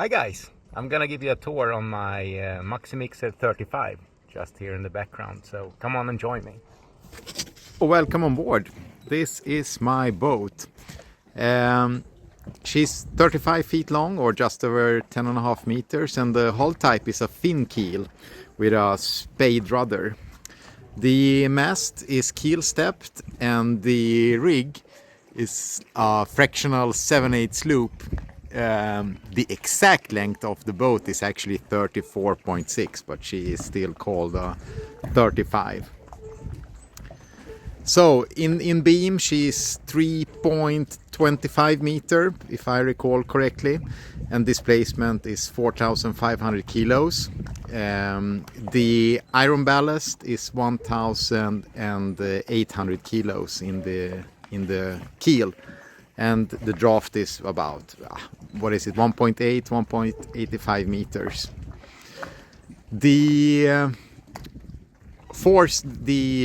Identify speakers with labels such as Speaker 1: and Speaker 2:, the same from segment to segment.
Speaker 1: Hi guys, I'm gonna give you a tour on my Maxi Mixer 35 just here in the background, so come on and join me.
Speaker 2: Welcome on board. This is my boat. She's 35 feet long, or just over 10.5 meters, and the hull type is a fin keel with a spade rudder. The mast is keel stepped and the rig is a fractional 7/8 loop. The exact length of the boat is actually 34.6, but she is still called a 35. So in beam she's 3.25 meter, if I recall correctly, and displacement is 4,500 kilos. The iron ballast is 1,800 kilos in the keel, and the draft is about 1.85 meters. The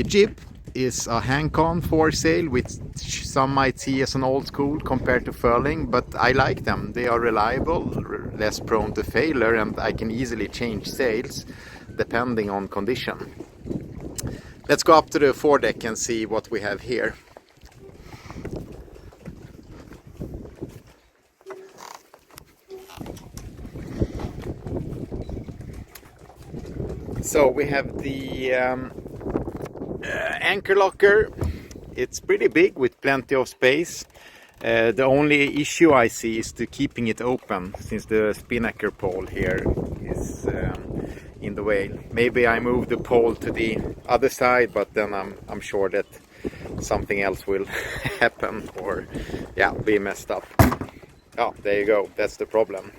Speaker 2: jib is a hang-on foresail, which some might see as an old school compared to furling, but I like them. They are reliable, less prone to failure, and I can easily change sails depending on condition. Let's go up to the foredeck and see what we have here. So we have the anchor locker. It's pretty big with plenty of space. The only issue I see is to keeping it open, since the spinnaker pole here is in the way. Maybe I move the pole to the other side, but then I'm sure that something else will happen, or be messed up. Oh, there you go, that's the problem.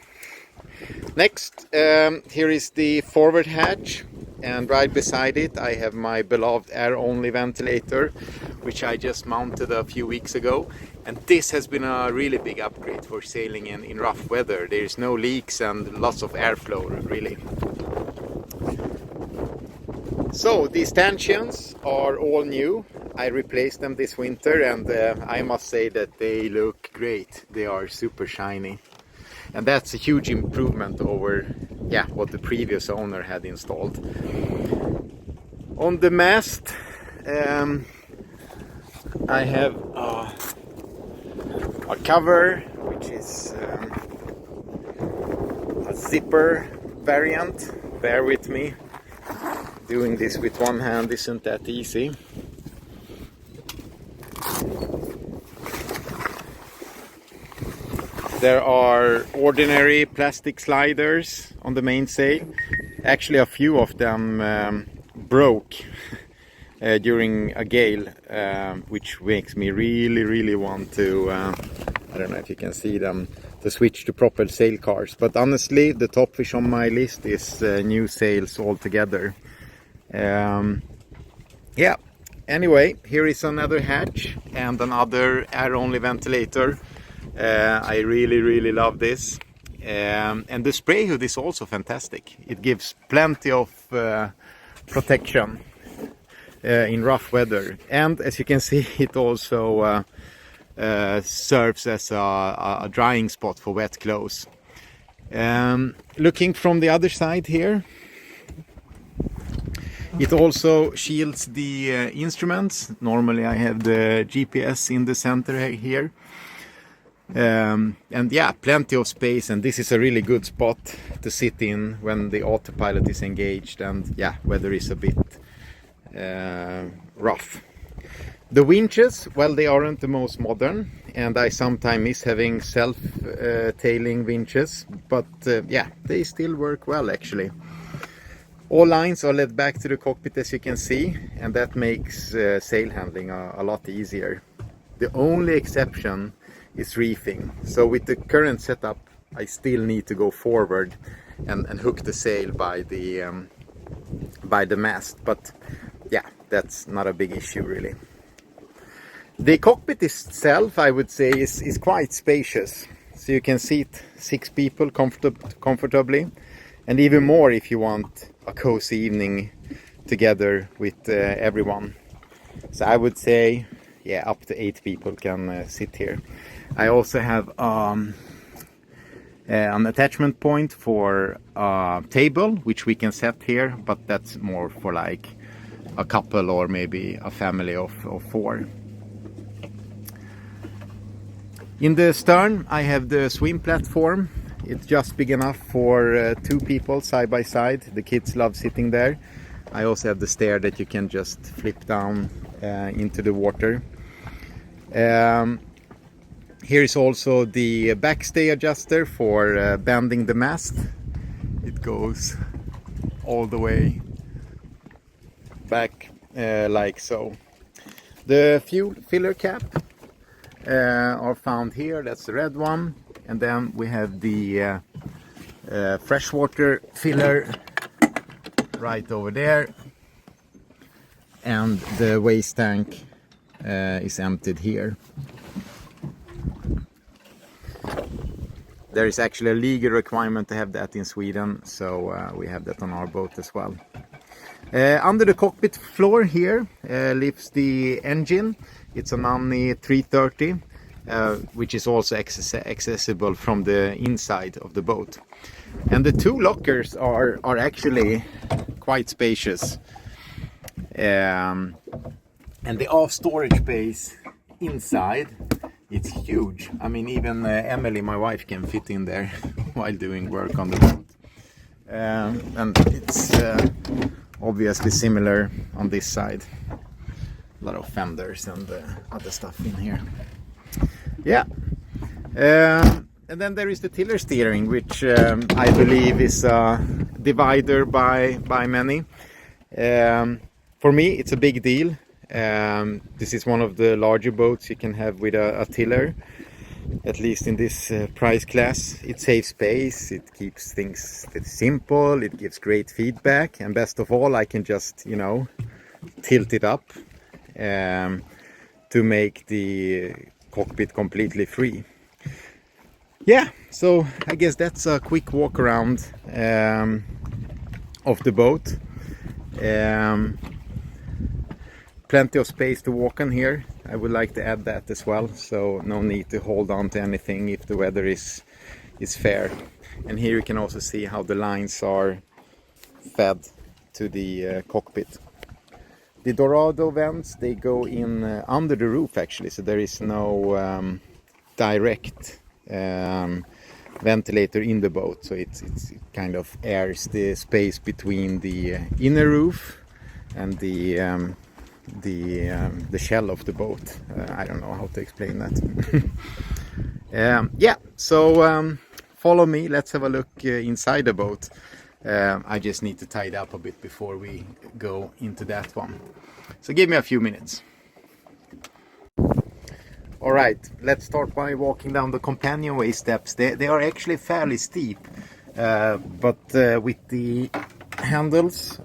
Speaker 2: Next, here is the forward hatch, and right beside it I have my beloved air-only ventilator, which I just mounted a few weeks ago, and this has been a really big upgrade for sailing in rough weather. There is no leaks and lots of airflow, really. So these stanchions are all new. I replaced them this winter, and I must say that they look great. They are super shiny. And that's a huge improvement over what the previous owner had installed. On the mast, I have a cover, which is a zipper variant. Bear with me. Doing this with one hand isn't that easy. There are ordinary plastic sliders on the mainsail. Actually, a few of them broke during a gale, which makes me really want to, I don't know if you can see them, to switch to proper sail cars. But honestly, the top fish on my list is new sails altogether. Anyway, here is another hatch and another air-only ventilator. I really love this, and the spray hood is also fantastic. It gives plenty of protection in rough weather, and as you can see, it also serves as a drying spot for wet clothes. Looking from the other side here, it also shields the instruments. Normally I have the GPS in the center here. And plenty of space, and this is a really good spot to sit in when the autopilot is engaged and weather is a bit rough. The winches, well, they aren't the most modern, and I sometimes miss having self-tailing winches, but they still work well actually. All lines are led back to the cockpit, as you can see, and that makes sail handling a lot easier. The only exception is reefing. So with the current setup, I still need to go forward and hook the sail by the mast, but that's not a big issue really. The cockpit itself, I would say, is quite spacious, so you can seat 6 people comfortably, and even more if you want a cozy evening together with everyone. So I would say up to 8 people can sit here. I also have an attachment point for a table, which we can set here, but that's more for like a couple or maybe a family of 4. In the stern I have the swim platform. It's just big enough for 2 people side by side. The kids love sitting there. I also have the stair that you can just flip down into the water. Here is also the backstay adjuster for bending the mast. It goes all the way back like so. The fuel filler cap are found here. That's the red one. And then we have the freshwater filler right over there. And the waste tank is emptied here. There is actually a legal requirement to have that in Sweden, so we have that on our boat as well. Under the cockpit floor here lives the engine. It's a Nanny 330, which is also accessible from the inside of the boat. And the 2 lockers are actually quite spacious. And the aft storage space inside, it's huge. I mean, even Emily, my wife, can fit in there while doing work on the boat. And it's obviously similar on this side. A lot of fenders and other stuff in here. Yeah. And then there is the tiller steering, which I believe is a divider by many. For me, it's a big deal. This is one of the larger boats you can have with a tiller, at least in this price class. It saves space, it keeps things simple, it gives great feedback, and best of all, I can just, you know, tilt it up to make the cockpit completely free. Yeah, so I guess that's a quick walk around of the boat. Plenty of space to walk on here. I would like to add that as well, so no need to hold on to anything if the weather is fair. And here you can also see how the lines are fed to the cockpit. The Dorado vents, they go in under the roof actually, so there is no direct ventilator in the boat, so it kind of airs the space between the inner roof and the shell of the boat. I don't know how to explain that. Yeah, so follow me, let's have a look inside the boat. I just need to tidy up a bit before we go into that one, so give me a few minutes. Alright, let's start by walking down the companionway steps. They are actually fairly steep, but with the handles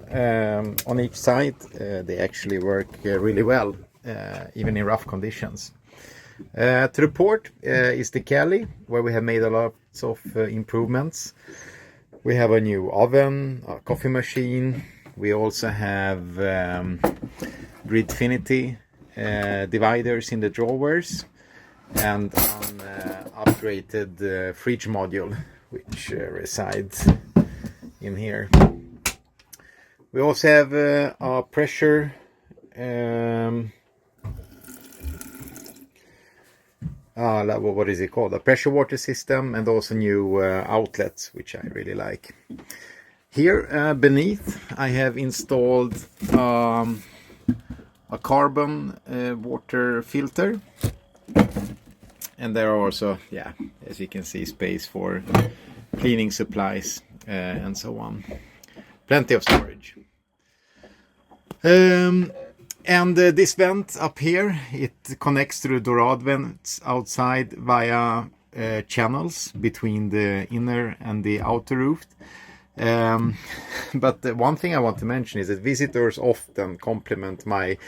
Speaker 2: on each side, they actually work really well, even in rough conditions. To the port is the Galley, where we have made a lot of improvements. We have a new oven, a coffee machine. We also have Gridfinity dividers in the drawers and an upgraded fridge module, which resides in here. We also have a pressure what is it called? A pressure water system, and also new outlets, which I really like. Here beneath I have installed a carbon water filter, and there are also, yeah, as you can see, space for cleaning supplies and so on. Plenty of storage. And this vent up here, it connects to the Dorado vents outside via channels between the inner and the outer roof. But one thing I want to mention is that visitors often compliment my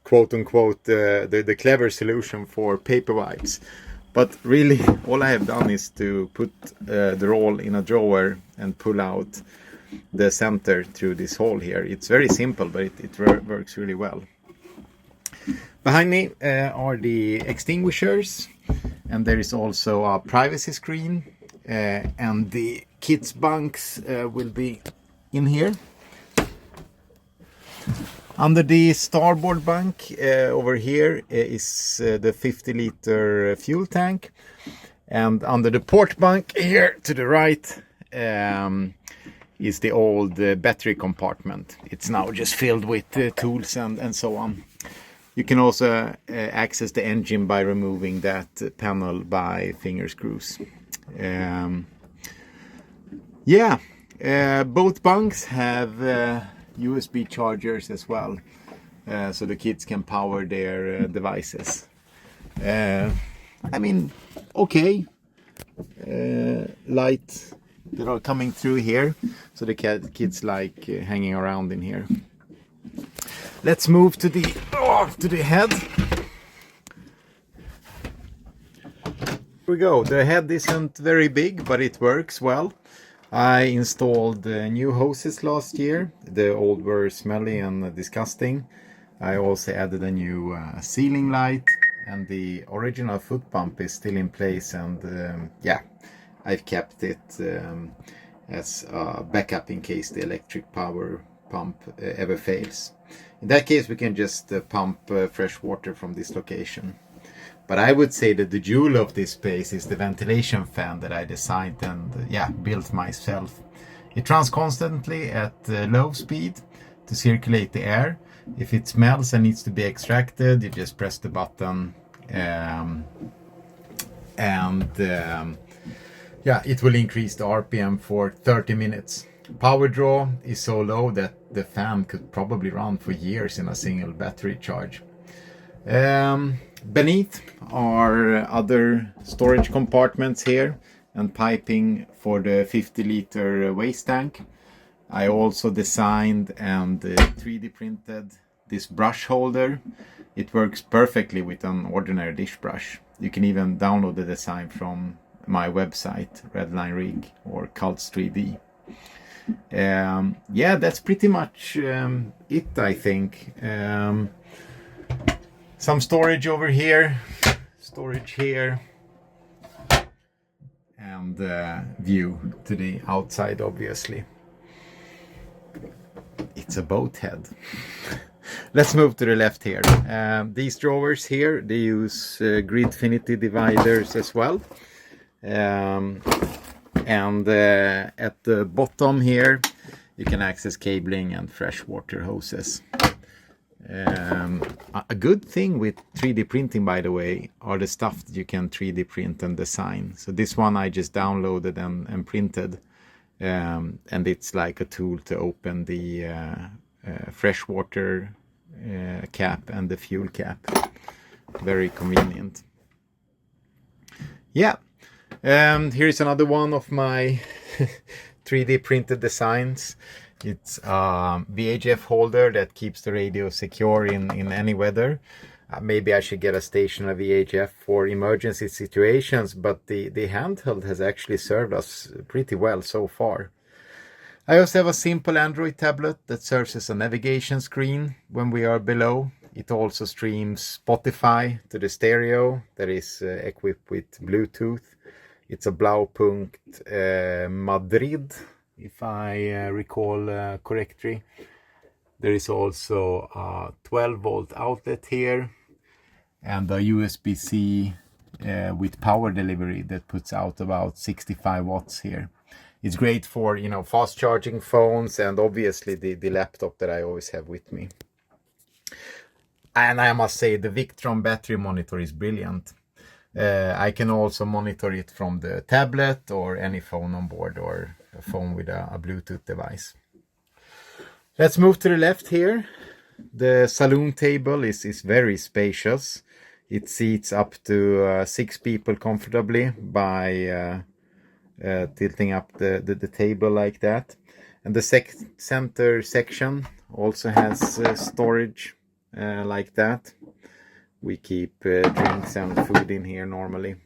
Speaker 2: quote-unquote the clever solution for paper wipes. But really, all I have done is to put the roll in a drawer and pull out the center through this hole here. It's very simple, but it works really well. Behind me are the extinguishers, and there is also a privacy screen and the kids' bunks will be in here. Under the starboard bunk over here is the 50-liter fuel tank, and under the port bunk here to the right is the old battery compartment. It's now just filled with tools and so on. You can also access the engine by removing that panel by finger screws. Both bunks have USB chargers as well, so the kids can power their devices. I mean, okay, light that are coming through here, so the kids like hanging around in here. Let's move to the head. Here we go. The head isn't very big, but it works well. I installed new hoses last year. The old were smelly and disgusting. I also added a new ceiling light, and the original foot pump is still in place, and I've kept it as a backup in case the electric power pump ever fails. In that case, we can just pump fresh water from this location. But I would say that the jewel of this space is the ventilation fan that I designed and built myself. It runs constantly at low speed to circulate the air. If it smells and needs to be extracted, you just press the button it will increase the RPM for 30 minutes. Power draw is so low that the fan could probably run for years in a single battery charge. Beneath are other storage compartments here and piping for the 50-liter waste tank. I also designed and 3D printed this brush holder. It works perfectly with an ordinary dish brush. You can even download the design from my website, Redline Rig or Cults 3D. That's pretty much it, I think. Some storage over here, storage here, and view to the outside, obviously. It's a boat head. Let's move to the left here. These drawers here, they use Gridfinity dividers as well. And at the bottom here, you can access cabling and freshwater hoses. A good thing with 3D printing, by the way, are the stuff that you can 3D print and design. So this one I just downloaded and printed, and it's like a tool to open the freshwater cap and the fuel cap. Very convenient. Here's another one of my 3D printed designs. It's a VHF holder that keeps the radio secure in any weather. Maybe I should get a stationary VHF for emergency situations, but the handheld has actually served us pretty well so far. I also have a simple Android tablet that serves as a navigation screen when we are below. It also streams Spotify to the stereo that is equipped with Bluetooth. It's a Blaupunkt Madrid, if I recall correctly. There is also a 12-volt outlet here and a USB-C with power delivery that puts out about 65 watts here. It's great for, fast charging phones and obviously the laptop that I always have with me. And I must say the Victron battery monitor is brilliant. I can also monitor it from the tablet or any phone on board or a phone with a Bluetooth device. Let's move to the left here. The saloon table is very spacious. It seats up to 6 people comfortably by tilting up the table like that. And the center section also has storage like that. We keep drinks and food in here normally.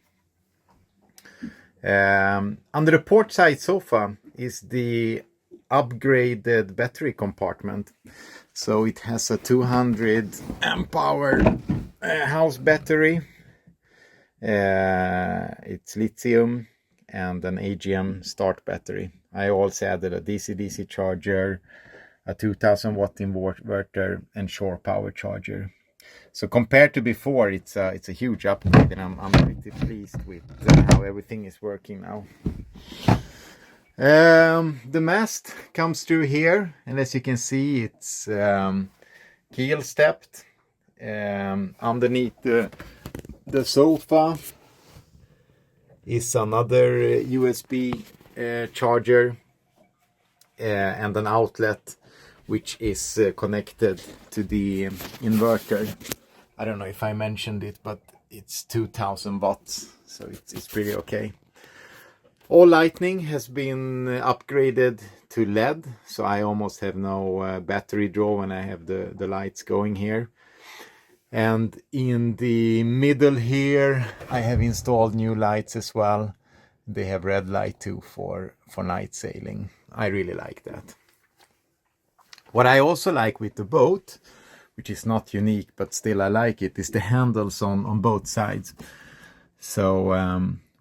Speaker 2: Under the port side sofa is the upgraded battery compartment. So it has a 200 amp hour house battery. It's lithium and an AGM start battery. I also added a DC-DC charger, a 2000 watt inverter, and shore power charger. So compared to before, it's a huge upgrade, and I'm pretty pleased with how everything is working now. The mast comes through here, and as you can see, it's keel stepped. Underneath the sofa is another USB charger and an outlet which is connected to the inverter. I don't know if I mentioned it, but it's 2000 watts, so it's pretty okay. All lighting has been upgraded to LED, so I almost have no battery draw when I have the lights going here. And in the middle here, I have installed new lights as well. They have red light too for night sailing. I really like that. What I also like with the boat, which is not unique, but still I like it, is the handles on both sides. So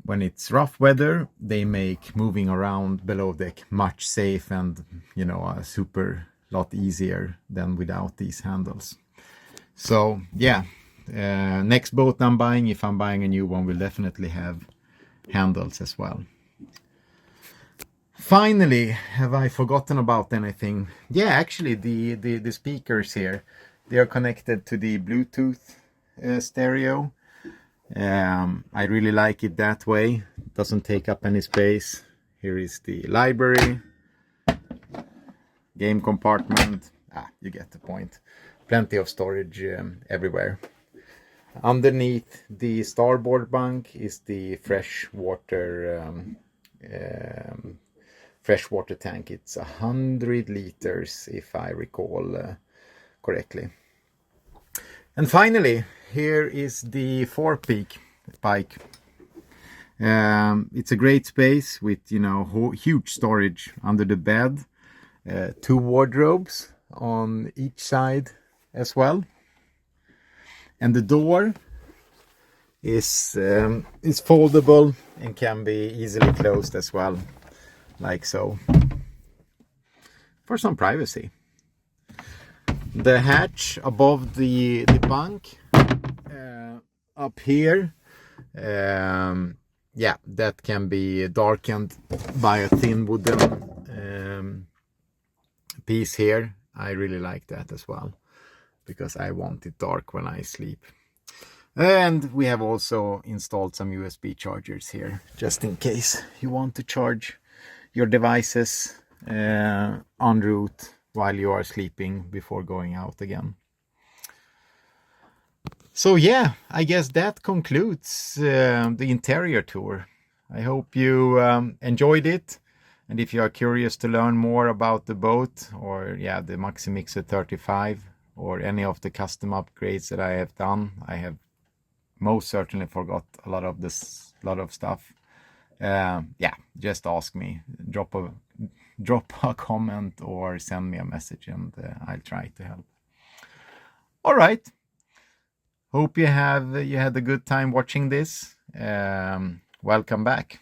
Speaker 2: when it's rough weather, they make moving around below deck much safe and, you know, a super lot easier than without these handles. So yeah, next boat I'm buying, if I'm buying a new one, will definitely have handles as well. Finally, have I forgotten about anything? Yeah, actually the speakers here, they are connected to the Bluetooth stereo. I really like it that way. Doesn't take up any space. Here is the library, game compartment. You get the point. Plenty of storage everywhere. Underneath the starboard bunk is the freshwater tank. It's 100 liters if I recall correctly. And finally, here is the forepeak bike. It's a great space with, you know, huge storage under the bed, 2 wardrobes on each side as well, and the door is foldable and can be easily closed as well, like so, for some privacy. The hatch above the bunk up here, yeah, that can be darkened by a thin wooden piece here. I really like that as well, because I want it dark when I sleep. And we have also installed some USB chargers here, just in case you want to charge your devices en route while you are sleeping before going out again. So yeah, I guess that concludes the interior tour. I hope you enjoyed it. And if you are curious to learn more about the boat, or yeah, the Maxi Mixer 35, or any of the custom upgrades that I have done, I have most certainly forgot a lot of stuff. Yeah, just ask me, drop a comment or send me a message, and I'll try to help. All right. Hope you had a good time watching this. Welcome back.